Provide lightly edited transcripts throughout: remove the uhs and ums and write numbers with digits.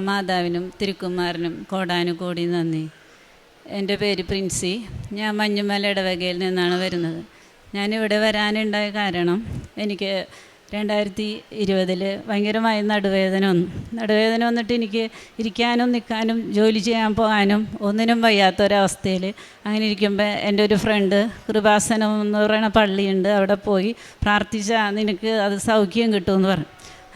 മാതാവിനും തിരുക്കുമാരനും കോടാനുകോടി നന്ദി. എൻ്റെ പേര് പ്രിൻസി. ഞാൻ മഞ്ഞുമല ഇടവകയിൽ നിന്നാണ് വരുന്നത്. ഞാനിവിടെ വരാനുണ്ടായ കാരണം എനിക്ക് 2020 ഭയങ്കരമായ നടുവേദന വന്നിട്ട് എനിക്ക് ഇരിക്കാനും നിൽക്കാനും ജോലി ചെയ്യാൻ പോകാനും ഒന്നിനും വയ്യാത്തൊരവസ്ഥയിൽ അങ്ങനെ ഇരിക്കുമ്പോൾ എൻ്റെ ഒരു ഫ്രണ്ട് കൃപാസനം എന്ന് പറയുന്ന പള്ളിയുണ്ട്, അവിടെ പോയി പ്രാർത്ഥിച്ചാൽ നിനക്ക് അത് സൗഖ്യം കിട്ടുമെന്ന് പറഞ്ഞു.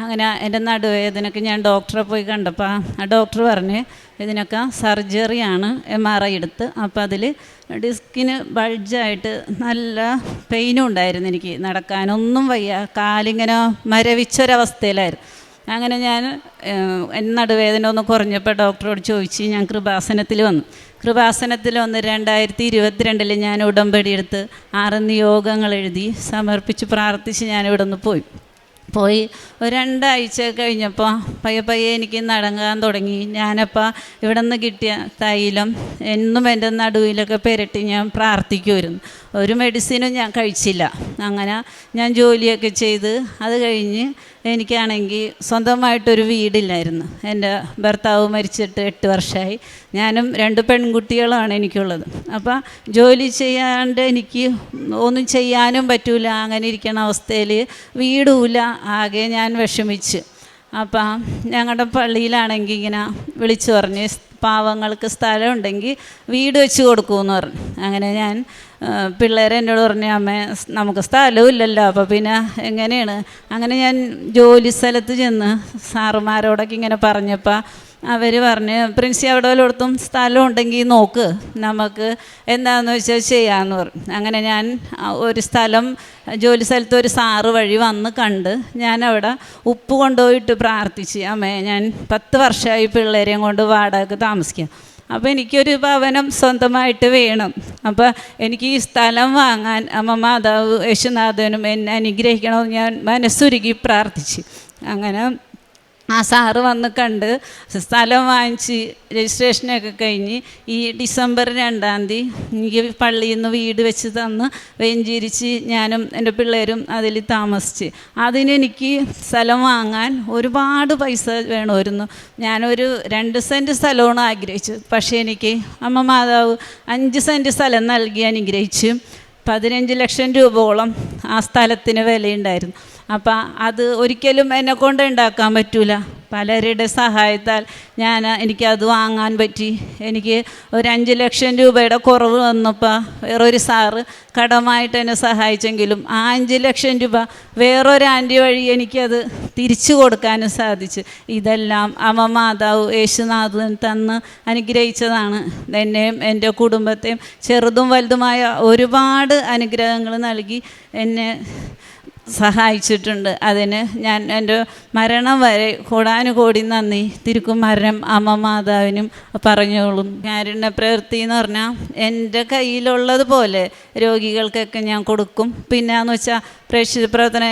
അങ്ങനെ എൻ്റെ നടുവേദനയ്ക്ക് ഞാൻ ഡോക്ടറെ പോയി കണ്ടപ്പോൾ ആ ഡോക്ടർ പറഞ്ഞ് ഇതിനൊക്കെ സർജറിയാണ്, MRI എടുത്ത്. അപ്പോൾ അതിൽ ഡിസ്കിന് ബൾജായിട്ട് നല്ല പെയിനും ഉണ്ടായിരുന്നു. എനിക്ക് നടക്കാനൊന്നും വയ്യ, കാലിങ്ങനെ മരവിച്ചൊരവസ്ഥയിലായിരുന്നു. അങ്ങനെ ഞാൻ നടുവേദന ഒന്ന് കുറഞ്ഞപ്പോൾ ഡോക്ടറോട് ചോദിച്ച് ഞാൻ കൃപാസനത്തിൽ വന്നു. 2022 ഞാൻ ഉടമ്പടി എടുത്ത് 6 നിയോഗങ്ങൾ എഴുതി സമർപ്പിച്ച് പ്രാർത്ഥിച്ച് ഞാനിവിടെ നിന്ന് പോയി ഒരു 2 ആഴ്ച കഴിഞ്ഞപ്പോൾ പയ്യെ എനിക്ക് നടങ്ങാൻ തുടങ്ങി. ഞാനപ്പോൾ ഇവിടെ നിന്ന് കിട്ടിയ തൈലം എന്നും എൻ്റെ നടുവിലൊക്കെ പുരട്ടി ഞാൻ പ്രാർത്ഥിക്കുമായിരുന്നു. ഒരു മെഡിസിനും ഞാൻ കഴിച്ചില്ല. അങ്ങനെ ഞാൻ ജോലിയൊക്കെ ചെയ്ത് അത് കഴിഞ്ഞ് എനിക്കാണെങ്കിൽ സ്വന്തമായിട്ടൊരു വീടില്ലായിരുന്നു. എൻ്റെ ഭർത്താവ് മരിച്ചിട്ട് 8 വർഷമായി. ഞാനും 2 പെൺകുട്ടികളാണ് എനിക്കുള്ളത്. അപ്പോൾ ജോലി ചെയ്യാണ്ട് എനിക്ക് ഒന്നും ചെയ്യാനും പറ്റില്ല. അങ്ങനെ ഇരിക്കുന്ന അവസ്ഥയിൽ വീടുമില്ല, ആകെ ഞാൻ വിഷമിച്ച്. അപ്പം ഞങ്ങളുടെ പള്ളിയിലാണെങ്കിൽ ഇങ്ങനെ വിളിച്ചു പറഞ്ഞ് പാവങ്ങൾക്ക് സ്ഥലം ഉണ്ടെങ്കിൽ വീട് വെച്ച് കൊടുക്കുമെന്ന് പറഞ്ഞു. അങ്ങനെ ഞാൻ പിള്ളേരെ എന്നോട് പറഞ്ഞു, അമ്മേ നമുക്ക് സ്ഥലവും ഇല്ലല്ലോ, അപ്പോൾ പിന്നെ എങ്ങനെയാണ്? അങ്ങനെ ഞാൻ ജോലി സ്ഥലത്ത് ചെന്ന് സാറുമാരോടൊക്കെ ഇങ്ങനെ പറഞ്ഞപ്പോൾ അവർ പറഞ്ഞ്, പ്രിൻസി അവിടെ വല്ലയിടത്തും സ്ഥലം ഉണ്ടെങ്കിൽ നോക്ക്, നമുക്ക് എന്താണെന്ന് വെച്ചാൽ ചെയ്യാമെന്ന് പറഞ്ഞു. അങ്ങനെ ഞാൻ ഒരു സ്ഥലം ജോലി സ്ഥലത്ത് ഒരു സാറ് വഴി വന്ന് കണ്ട് ഞാനവിടെ ഉപ്പ് കൊണ്ടുപോയിട്ട് പ്രാർത്ഥിച്ച്, അമ്മേ ഞാൻ 10 വർഷമായി പിള്ളേരെയും കൊണ്ട് വാടകയ്ക്ക് താമസിക്കാം, അപ്പോൾ എനിക്കൊരു ഭവനം സ്വന്തമായിട്ട് വേണം. അപ്പോൾ എനിക്ക് ഈ സ്ഥലം വാങ്ങാൻ അമ്മ മാതാവ് യേശുനാഥനും എന്നെ അനുഗ്രഹിക്കണമെന്ന് ഞാൻ മനസ്സുരുകി പ്രാർത്ഥിച്ച്. അങ്ങനെ ആ സാറ് വന്ന് കണ്ട് സ്ഥലം വാങ്ങിച്ച് രജിസ്ട്രേഷനൊക്കെ കഴിഞ്ഞ് ഈ ഡിസംബർ 2 എനിക്ക് പള്ളിയിൽ നിന്ന് വീട് വെച്ച് തന്ന് വെഞ്ചിരിച്ച് ഞാനും എൻ്റെ പിള്ളേരും അതിൽ താമസിച്ച്. അതിനെനിക്ക് സ്ഥലം വാങ്ങാൻ ഒരുപാട് പൈസ വേണമായിരുന്നു. ഞാനൊരു 2 സെൻറ്റ് സ്ഥലമാണ് ആഗ്രഹിച്ചത്. പക്ഷേ എനിക്ക് അമ്മ മാതാവ് 5 സെൻറ്റ് സ്ഥലം നൽകി അനുഗ്രഹിച്ച് 15 ലക്ഷം രൂപയോളം ആ സ്ഥലത്തിന് വിലയുണ്ടായിരുന്നു. അപ്പം അത് ഒരിക്കലും എന്നെക്കൊണ്ട് ഉണ്ടാക്കാൻ പറ്റില്ല. പലരുടെ സഹായത്താൽ എനിക്കത് വാങ്ങാൻ പറ്റി. എനിക്ക് ഒരു 5 ലക്ഷം രൂപയുടെ കുറവ് വന്നപ്പോൾ വേറൊരു സാറ് കടമായിട്ട് എന്നെ സഹായിച്ചെങ്കിലും ആ 5 ലക്ഷം രൂപ വേറൊരു ആൻറ്റി വഴി എനിക്കത് തിരിച്ചു കൊടുക്കാനും സാധിച്ചു. ഇതെല്ലാം അമ്മ മാതാവ് യേശുനാഥൻ തന്ന് അനുഗ്രഹിച്ചതാണ്. എന്നെയും എൻ്റെ കുടുംബത്തെയും ചെറുതും വലുതുമായ ഒരുപാട് അനുഗ്രഹങ്ങൾ നൽകി എന്നെ സഹായിച്ചിട്ടുണ്ട്. അതിന് ഞാൻ എൻ്റെ മരണം വരെ കോടാനുകോടി നന്ദി തിരുക്കുമാരനും അമ്മ മാതാവിനും പറഞ്ഞോളും. കാരുണ്യ പ്രവൃത്തി എന്ന് പറഞ്ഞാൽ എൻ്റെ കയ്യിലുള്ളതുപോലെ രോഗികൾക്കൊക്കെ ഞാൻ കൊടുക്കും. പിന്നെയെന്ന് വെച്ചാൽ പ്രേക്ഷിത പ്രവർത്തനം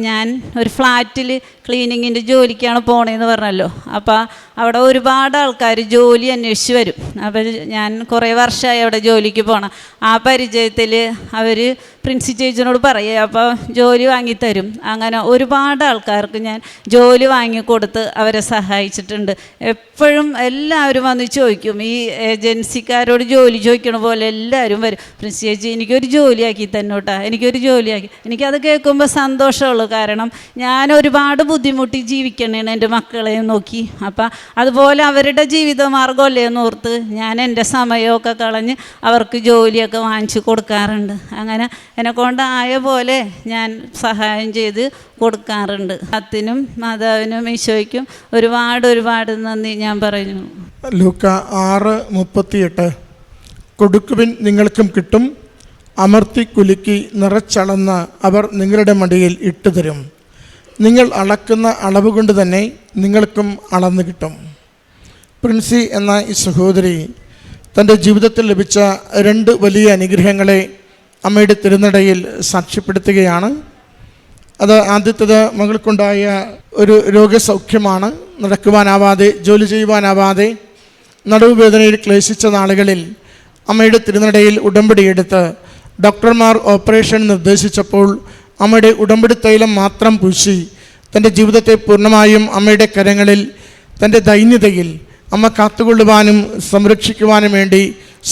ഞാൻ ഒരു ഫ്ലാറ്റിൽ ക്ലീനിങ്ങിൻ്റെ ജോലിക്കാണ് പോണേന്ന് പറഞ്ഞല്ലോ. അപ്പോൾ അവിടെ ഒരുപാട് ആൾക്കാർ ജോലി അന്വേഷിച്ച് വരും. അപ്പോൾ ഞാൻ കുറേ വർഷമായി അവിടെ ജോലിക്ക് പോകണം. ആ പരിചയത്തിൽ അവർ പ്രിൻസി ചേച്ചിനോട് പറയുക, അപ്പോൾ ജോലി വാങ്ങിത്തരും. അങ്ങനെ ഒരുപാട് ആൾക്കാർക്ക് ഞാൻ ജോലി വാങ്ങിക്കൊടുത്ത് അവരെ സഹായിച്ചിട്ടുണ്ട്. എപ്പോഴും എല്ലാവരും വന്ന് ചോദിക്കും, ഈ ഏജൻസിക്കാരോട് ജോലി ചോദിക്കണ പോലെ എല്ലാവരും വരും, പ്രിൻസി ചേച്ചി എനിക്കൊരു ജോലിയാക്കി തന്നോട്ടാ, എനിക്കൊരു ജോലിയാക്കി. എനിക്കത് കേൾക്കുമ്പോൾ സന്തോഷമുള്ളൂ. കാരണം ഞാൻ ഒരുപാട് ബുദ്ധിമുട്ടി ജീവിക്കണേണ് എൻ്റെ മക്കളെയും നോക്കി. അപ്പം അതുപോലെ അവരുടെ ജീവിതമാർഗ്ഗമല്ലേ എന്നോർത്ത് ഞാൻ എൻ്റെ സമയമൊക്കെ കളഞ്ഞ് അവർക്ക് ജോലിയൊക്കെ വാങ്ങിച്ച് കൊടുക്കാറുണ്ട്. അങ്ങനെ എന്നെക്കൊണ്ടായ പോലെ ഞാൻ സഹായം ചെയ്ത് കൊടുക്കാറുണ്ട്. അത്തിനും മാതാവിനും ഈശോയ്ക്കും ഒരുപാട് നന്ദി ഞാൻ പറയുന്നു. ലൂക്ക 6:38 കൊടുക്കുവിൻ നിങ്ങൾക്കും കിട്ടും, അമർത്തി കുലുക്കി നിറച്ചളന്ന് അവർ നിങ്ങളുടെ മടിയിൽ ഇട്ടുതരും, നിങ്ങൾ അളക്കുന്ന അളവ് കൊണ്ട് തന്നെ നിങ്ങൾക്കും അളന്ന് കിട്ടും. പ്രിൻസി എന്ന ഈ സഹോദരി തൻ്റെ ജീവിതത്തിൽ ലഭിച്ച 2 വലിയ അനുഗ്രഹങ്ങളെ അമ്മയുടെ തിരുനടയിൽ സാക്ഷ്യപ്പെടുത്തുകയാണ്. അത് ആദ്യത്തേത് മകൾക്കുണ്ടായ ഒരു രോഗസൗഖ്യമാണ്. നടക്കുവാനാവാതെ ജോലി ചെയ്യുവാനാവാതെ നടുവുവേദനയിൽ ക്ലേശിച്ച നാളുകളിൽ അമ്മയുടെ തിരുനടയിൽ ഉടമ്പടിയെടുത്ത് ഡോക്ടർമാർ ഓപ്പറേഷൻ നിർദ്ദേശിച്ചപ്പോൾ അമ്മയുടെ ഉടമ്പടി തൈലം മാത്രം പൂശി തൻ്റെ ജീവിതത്തെ പൂർണ്ണമായും അമ്മയുടെ കരങ്ങളിൽ തൻ്റെ ദൈന്യതയിൽ അമ്മ കാത്തുകൊള്ളുവാനും സംരക്ഷിക്കുവാനും വേണ്ടി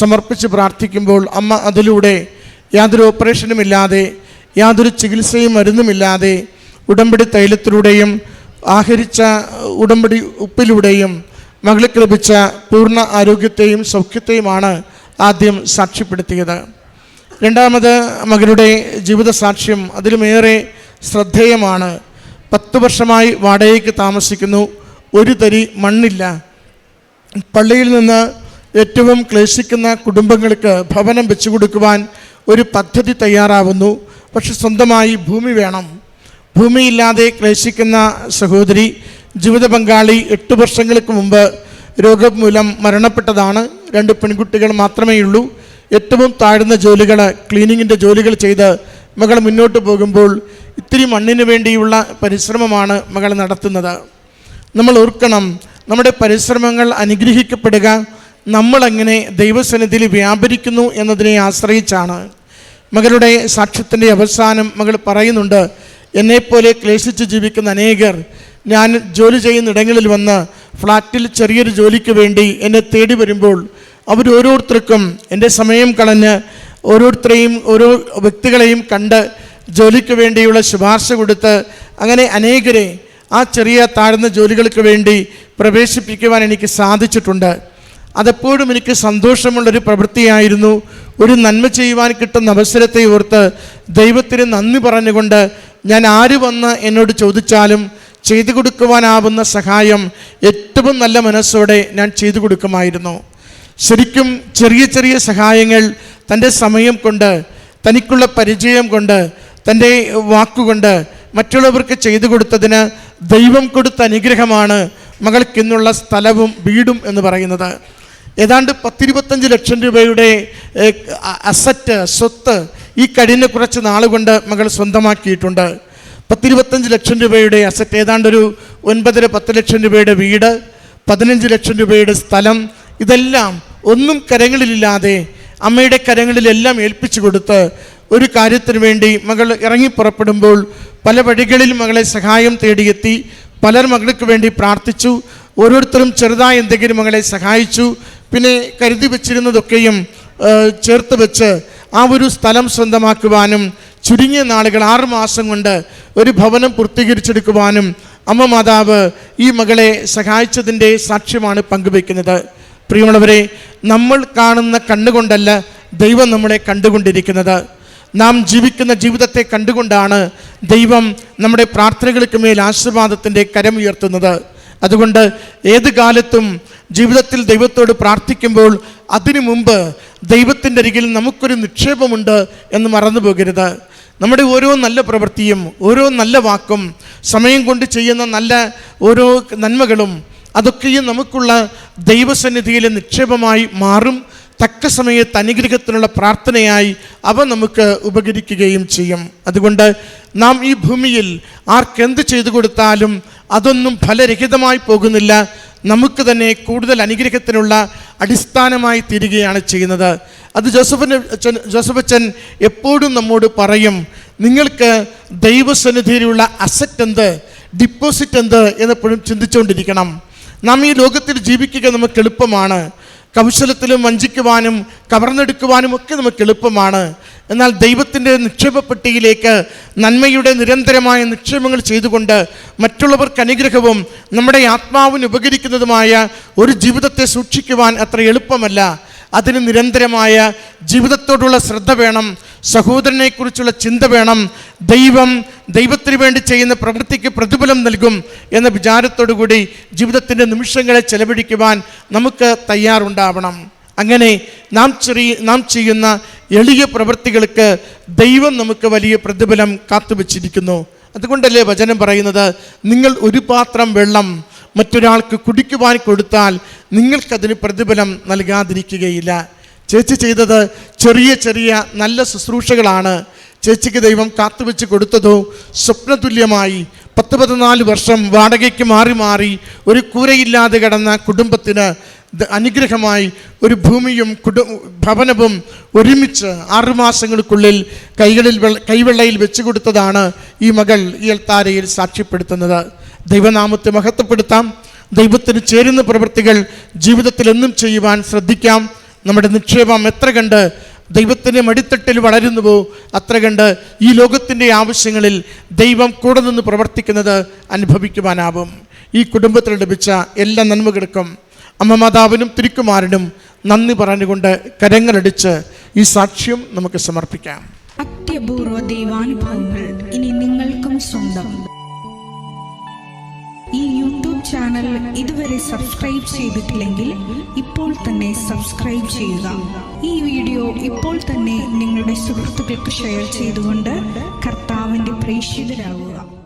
സമർപ്പിച്ച് പ്രാർത്ഥിക്കുമ്പോൾ അമ്മ അതിലൂടെ യാതൊരു ഓപ്പറേഷനുമില്ലാതെ, യാതൊരു ചികിത്സയും മരുന്നുമില്ലാതെ, ഉടമ്പടി തൈലത്തിലൂടെയും ആഹരിച്ച ഉടമ്പടി ഉപ്പിലൂടെയും മകൾക്ക് ലഭിച്ച പൂർണ്ണ ആരോഗ്യത്തെയും സൗഖ്യത്തെയുമാണ് ആദ്യം സാക്ഷ്യപ്പെടുത്തിയത്. രണ്ടാമത് മകനുടെ ജീവിത സാക്ഷ്യം അതിലുമേറെ ശ്രദ്ധേയമാണ്. 10 വർഷമായി വാടകയ്ക്ക് താമസിക്കുന്നു, ഒരു തരി മണ്ണില്ല. പള്ളിയിൽ നിന്ന് ഏറ്റവും ക്ലേശിക്കുന്ന കുടുംബങ്ങൾക്ക് ഭവനം വെച്ചു കൊടുക്കുവാൻ ഒരു പദ്ധതി തയ്യാറാവുന്നു. പക്ഷെ സ്വന്തമായി ഭൂമി വേണം. ഭൂമിയില്ലാതെ ക്ലേശിക്കുന്ന സഹോദരി, ജീവിത പങ്കാളി 8 വർഷങ്ങൾക്ക് മുമ്പ് രോഗം മൂലം മരണപ്പെട്ടതാണ്. 2 പെൺകുട്ടികൾ മാത്രമേ ഉള്ളൂ. ഏറ്റവും താഴ്ന്ന ജോലികൾ, ക്ലീനിങ്ങിൻ്റെ ജോലികൾ ചെയ്ത് മകൾ മുന്നോട്ട് പോകുമ്പോൾ ഇത്തിരി മണ്ണിന് വേണ്ടിയുള്ള പരിശ്രമമാണ് മകൾ നടത്തുന്നത്. നമ്മൾ ഓർക്കണം, നമ്മുടെ പരിശ്രമങ്ങൾ അനുഗ്രഹിക്കപ്പെടുക നമ്മളെങ്ങനെ ദൈവസന്നിധിയിൽ വ്യാപരിക്കുന്നു എന്നതിനെ ആശ്രയിച്ചാണ്. മകളുടെ സാക്ഷ്യത്തിൻ്റെ അവസാനം മകൾ പറയുന്നുണ്ട്, എന്നെപ്പോലെ ക്ലേശിച്ച് ജീവിക്കുന്ന അനേകർ ഞാൻ ജോലി ചെയ്യുന്നിടങ്ങളിൽ വന്ന് ഫ്ലാറ്റിൽ ചെറിയൊരു ജോലിക്ക് വേണ്ടി എന്നെ തേടി വരുമ്പോൾ അവരോരോരുത്തർക്കും എൻ്റെ സമയം കളഞ്ഞ് ഓരോരുത്തരെയും ഓരോ വ്യക്തികളെയും കണ്ട് ജോലിക്ക് വേണ്ടിയുള്ള ശുപാർശ കൊടുത്ത് അങ്ങനെ അനേകരെ ആ ചെറിയ താഴ്ന്ന ജോലികൾക്ക് വേണ്ടി പ്രവേശിപ്പിക്കുവാൻ എനിക്ക് സാധിച്ചിട്ടുണ്ട്. അതെപ്പോഴും എനിക്ക് സന്തോഷമുള്ളൊരു പ്രവൃത്തിയായിരുന്നു. ഒരു നന്മ ചെയ്യുവാൻ കിട്ടുന്ന അവസരത്തെ ഓർത്ത് ദൈവത്തിന് നന്ദി പറഞ്ഞുകൊണ്ട് ഞാൻ ആര് വന്ന് എന്നോട് ചോദിച്ചാലും ചെയ്തു കൊടുക്കുവാനാവുന്ന സഹായം ഏറ്റവും നല്ല മനസ്സോടെ ഞാൻ ചെയ്തു കൊടുക്കുമായിരുന്നു. ശരിക്കും ചെറിയ ചെറിയ സഹായങ്ങൾ തൻ്റെ സമയം കൊണ്ട്, തനിക്കുള്ള പരിചയം കൊണ്ട്, തൻ്റെ വാക്കുകൊണ്ട് മറ്റുള്ളവർക്ക് ചെയ്തു കൊടുത്തതിന് ദൈവം കൊടുത്ത അനുഗ്രഹമാണ് മകൾക്കിന്നുള്ള സ്ഥലവും വീടും എന്ന് പറയുന്നത്. ഏതാണ്ട് 10-25 ലക്ഷം രൂപയുടെ അസറ്റ്, സ്വത്ത് ഈ കഴിഞ്ഞ കുറച്ച് നാളുകൊണ്ട് മകൾ സ്വന്തമാക്കിയിട്ടുണ്ട്. 10-25 ലക്ഷം രൂപയുടെ അസറ്റ്, ഏതാണ്ടൊരു 9-10 ലക്ഷം രൂപയുടെ വീട്, 15 ലക്ഷം രൂപയുടെ സ്ഥലം, ഇതെല്ലാം ഒന്നും കരങ്ങളിലില്ലാതെ അമ്മയുടെ കരങ്ങളിലെല്ലാം ഏൽപ്പിച്ചു കൊടുത്ത് ഒരു കാര്യത്തിന് വേണ്ടി മകൾ ഇറങ്ങി പുറപ്പെടുമ്പോൾ പല വഴികളിൽ മകളെ സഹായം തേടിയെത്തി. പലർ മകൾക്ക് വേണ്ടി പ്രാർത്ഥിച്ചു. ഓരോരുത്തരും ചെറുതായി എന്തെങ്കിലും മകളെ സഹായിച്ചു. പിന്നെ കരുതി വച്ചിരുന്നതൊക്കെയും ചേർത്ത് വെച്ച് ആ ഒരു സ്ഥലം സ്വന്തമാക്കുവാനും ചുരുങ്ങിയ നാളുകൾ 6 മാസം കൊണ്ട് ഒരു ഭവനം പൂർത്തീകരിച്ചെടുക്കുവാനും അമ്മ മാതാവ് ഈ മകളെ സഹായിച്ചതിൻ്റെ സാക്ഷ്യമാണ് പങ്കുവയ്ക്കുന്നത്. പ്രിയമുള്ളവരെ, നമ്മൾ കാണുന്ന കണ്ണുകൊണ്ടല്ല ദൈവം നമ്മളെ കണ്ടുകൊണ്ടിരിക്കുന്നത്. നാം ജീവിക്കുന്ന ജീവിതത്തെ കണ്ടുകൊണ്ടാണ് ദൈവം നമ്മുടെ പ്രാർത്ഥനകൾക്ക് മേൽ ആശീർവാദത്തിൻ്റെ കരമുയർത്തുന്നത്. അതുകൊണ്ട് ഏത് കാലത്തും ജീവിതത്തിൽ ദൈവത്തോട് പ്രാർത്ഥിക്കുമ്പോൾ അതിനു മുമ്പ് ദൈവത്തിൻ്റെ അരികിൽ നമുക്കൊരു നിക്ഷേപമുണ്ട് എന്ന് മറന്നു പോകരുത്. നമ്മുടെ ഓരോ നല്ല പ്രവൃത്തിയും, ഓരോ നല്ല വാക്കും, സമയം കൊണ്ട് ചെയ്യുന്ന നല്ല ഓരോ നന്മകളും അതൊക്കെയും നമുക്കുള്ള ദൈവസന്നിധിയിലെ നിക്ഷേപമായി മാറും. തക്ക സമയത്ത് അനുഗ്രഹത്തിനുള്ള പ്രാർത്ഥനയായി അവ നമുക്ക് ഉപകരിക്കുകയും ചെയ്യും. അതുകൊണ്ട് നാം ഈ ഭൂമിയിൽ ആർക്കെന്ത് ചെയ്തു കൊടുത്താലും അതൊന്നും ഫലരഹിതമായി പോകുന്നില്ല. നമുക്ക് തന്നെ കൂടുതൽ അനുഗ്രഹത്തിനുള്ള അടിസ്ഥാനമായി തീരുകയാണ് ചെയ്യുന്നത്. അത് ജോസഫച്ചൻ എപ്പോഴും നമ്മോട് പറയും, നിങ്ങൾക്ക് ദൈവസന്നിധിയിലുള്ള അസറ്റ് എന്ത്, ഡിപ്പോസിറ്റ് എന്ത് എന്നെപ്പോഴും ചിന്തിച്ചുകൊണ്ടിരിക്കണം. നാം ഈ ലോകത്തിൽ ജീവിക്കുക നമുക്ക് എളുപ്പമാണ്. കൗശലത്തിലും വഞ്ചിക്കുവാനും കവർന്നെടുക്കുവാനും ഒക്കെ നമുക്ക് എളുപ്പമാണ്. എന്നാൽ ദൈവത്തിൻ്റെ നിക്ഷേപപ്പെട്ടിയിലേക്ക് നന്മയുടെ നിരന്തരമായ നിക്ഷേപങ്ങൾ ചെയ്തുകൊണ്ട് മറ്റുള്ളവർക്ക് അനുഗ്രഹവും നമ്മുടെ ആത്മാവിന് ഉപകരിക്കുന്നതുമായ ഒരു ജീവിതത്തെ സൂക്ഷിക്കുവാൻ അത്ര എളുപ്പമല്ല. അതിന് നിരന്തരമായ ജീവിതത്തോടുള്ള ശ്രദ്ധ വേണം, സഹോദരനെക്കുറിച്ചുള്ള ചിന്ത വേണം. ദൈവത്തിന് വേണ്ടി ചെയ്യുന്ന പ്രവൃത്തിക്ക് പ്രതിഫലം നൽകും എന്ന വിചാരത്തോടു കൂടി ജീവിതത്തിൻ്റെ നിമിഷങ്ങളെ ചെലവഴിക്കുവാൻ നമുക്ക് തയ്യാറുണ്ടാവണം. അങ്ങനെ നാം ചെയ്യുന്ന എളിയ പ്രവൃത്തികൾക്ക് ദൈവം നമുക്ക് വലിയ പ്രതിഫലം കാത്തുവച്ചിരിക്കുന്നു. അതുകൊണ്ടല്ലേ വചനം പറയുന്നത്, നിങ്ങൾ ഒരു പാത്രം വെള്ളം മറ്റൊരാൾക്ക് കുടിക്കുവാൻ കൊടുത്താൽ നിങ്ങൾക്കതിന് പ്രതിഫലം നൽകാതിരിക്കുകയില്ല. ചേച്ചി ചെയ്തത് ചെറിയ ചെറിയ നല്ല ശുശ്രൂഷകളാണ്. ചേച്ചിക്ക് ദൈവം കാത്തുവെച്ച് കൊടുത്തതോ സ്വപ്നതുല്യമായി 10-14 വർഷം വാടകയ്ക്ക് മാറി മാറി ഒരു കൂരയില്ലാതെ കിടന്ന കുടുംബത്തിന് അനുഗ്രഹമായി ഒരു ഭൂമിയും ഭവനവും ഒരുമിച്ച് 6 മാസങ്ങൾക്കുള്ളിൽ കൈവെള്ളയിൽ വെച്ചു കൊടുത്തതാണ് ഈ മകൾ ഈ അൾത്താരയിൽ സാക്ഷ്യപ്പെടുത്തുന്നത്. ദൈവനാമത്തെ മഹത്വപ്പെടുത്താം. ദൈവത്തിന് ചേരുന്ന പ്രവൃത്തികൾ ജീവിതത്തിൽ എന്നും ചെയ്യുവാൻ ശ്രദ്ധിക്കാം. നമ്മുടെ നിക്ഷേപം എത്ര കണ്ട് ദൈവത്തിൻ്റെ മടിത്തട്ടിൽ വളരുന്നുവോ അത്ര കണ്ട് ഈ ലോകത്തിൻ്റെ ആവശ്യങ്ങളിൽ ദൈവം കൂടെ നിന്ന് പ്രവർത്തിക്കുന്നത് അനുഭവിക്കുവാനാവും. ഈ കുടുംബത്തിൽ ലഭിച്ച എല്ലാ നന്മകൾക്കും അമ്മ മാതാവിനും തിരുക്കുമാരനും നന്ദി പറഞ്ഞുകൊണ്ട് കരങ്ങളടിച്ച് ഈ സാക്ഷ്യം നമുക്ക് സമർപ്പിക്കാം. അത്യപൂർവ ദൈവാനുഭവങ്ങൾ ഇനി നിങ്ങൾക്കും സ്വന്തം. ഈ യൂട്യൂബ് ചാനൽ ഇതുവരെ സബ്സ്ക്രൈബ് ചെയ്തിട്ടില്ലെങ്കിൽ ഇപ്പോൾ തന്നെ സബ്സ്ക്രൈബ് ചെയ്യുക. ഈ വീഡിയോ ഇപ്പോൾ തന്നെ നിങ്ങളുടെ സുഹൃത്തുക്കൾക്ക് ഷെയർ ചെയ്തുകൊണ്ട് കർത്താവിൻ്റെ പ്രേക്ഷിതരാകുക.